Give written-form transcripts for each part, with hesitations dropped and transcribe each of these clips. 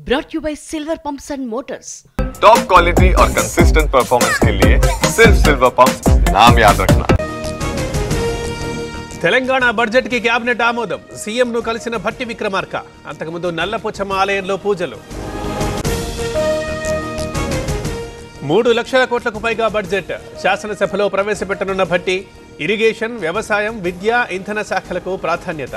brought you by Silver Pumps and Motors. Top quality और consistent performance के लिए सिर्फ सिल्वर पंप्स नाम याद रखना. తెలంగాణ బడ్జెట్ కి క్యాబినెట్ ఆమోదం. సీఎం ను కలిసిన భట్టి విక్రమార్క. అంతకుముందు నల్లపోచమ్మ ఆలయంలో పూజలు. 3 లక్షల కోట్లకు పైగా బడ్జెట్ శాసనసభలో ప్రవేశపెట్టనున్న భట్టి ఇరిగేషన్, వ్యవసాయం, విద్య, ఇంధన శాఖలకు ప్రాధాన్యత.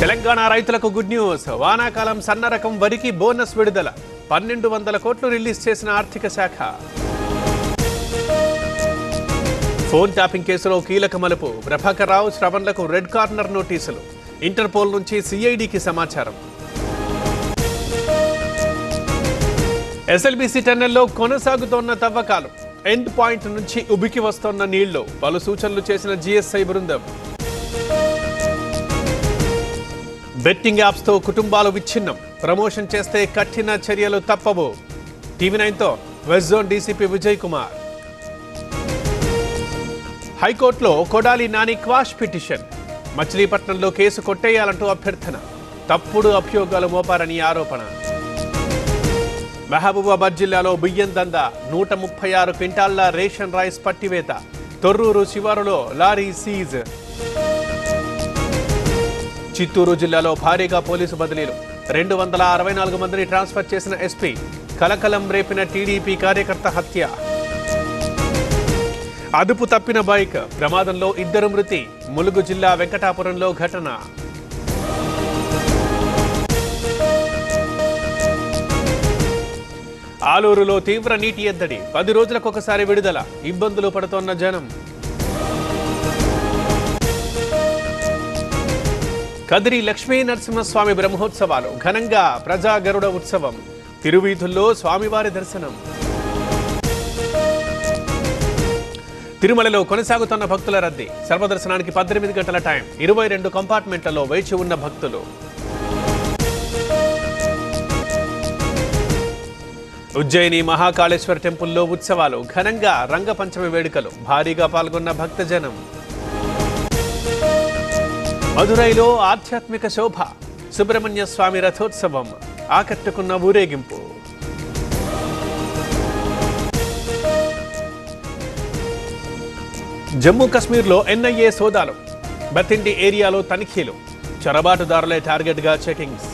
తెలంగాణ రైతులకు గుడ్ న్యూస్. వానాకాలం సన్న రకం వరికి బోనస్ విడుదల. 1200 కోట్లు రిలీజ్ చేసిన ఆర్థిక శాఖ. ఫోన్ ట్యాపింగ్ కేసులో కీలక మలుపు. ప్రభాకర్ రావు, శ్రవణ్లకు రెడ్ కార్నర్ నోటీసులు. ఇంటర్పోల్ నుంచి సిఐడికి సమాచారం. ఎస్ఎల్బీసీ టన్నెల్లో కొనసాగుతోన్న తవ్వకాలు. ఎండ్ పాయింట్ నుంచి ఉబికి వస్తోన్న నీళ్లు. పలు సూచనలు చేసిన జిఎస్ఐ బృందం. బెట్టింగ్ యాప్స్తో కుటుంబాలు విచ్ఛిన్నం. ప్రమోషన్ చేస్తే కఠిన చర్యలు తప్పవు. టీవీ9తో west zone DCP Vijay Kumar. హైకోర్టులో కొడాలి నాని క్వాష్ పిటిషన్. మచిలీపట్నంలో కేసు కొట్టేయాలంటూ అభ్యర్థన. తప్పుడు అభియోగాలు మోపారని ఆరోపణ. మహబూబాబాద్ జిల్లాలో బియ్యం దందా. 136 క్వింటాళ్ల రేషన్ రైస్ పట్టివేత. తొర్రూరు శివారులో లారీ సీజ్. చిత్తూరు జిల్లాలో భారీగా పోలీసు బదిలీలు. 264 మందిని ట్రాన్స్ఫర్ చేసిన ఎస్పీ. కలకలం రేపిన టీడీపీ కార్యకర్త హత్య. అదుపు తప్పిన బైక్ ప్రమాదంలో 2 మృతి. ములుగు జిల్లా వెంకటాపురంలో ఘటన. ఆలూరులో తీవ్ర నీటి ఎద్దడి. 10 రోజులకొకసారి విడుదల. ఇబ్బందులు పడుతోన్న జనం. కదిరి లక్ష్మీ నరసింహస్వామి బ్రహ్మోత్సవాలు. ఘనంగా ప్రజా గరుడ ఉత్సవం. తిరువీధుల్లో స్వామివారి దర్శనం. తిరుమలలో కొనసాగుతున్న భక్తుల రద్దీ. సర్వదర్శనానికి 18 గంటల టైం. 22 కంపార్ట్మెంట్లలో వేచి ఉన్న భక్తులు. ఉజ్జయిని మహాకాళేశ్వర టెంపుల్లో ఉత్సవాలు. ఘనంగా రంగపంచమి వేడుకలు. భారీగా పాల్గొన్న భక్తజనం. మదురైలో ఆధ్యాత్మిక శోభ. సుబ్రహ్మణ్య స్వామి రథోత్సవం. ఆకట్టుకున్న ఊరేగింపు. జమ్మూ కశ్మీర్లో ఎన్ఐఏ సోదాలు. బతిండి ఏరియాలో తనిఖీలు. చొరబాటుదారులే టార్గెట్గా చెకింగ్స్.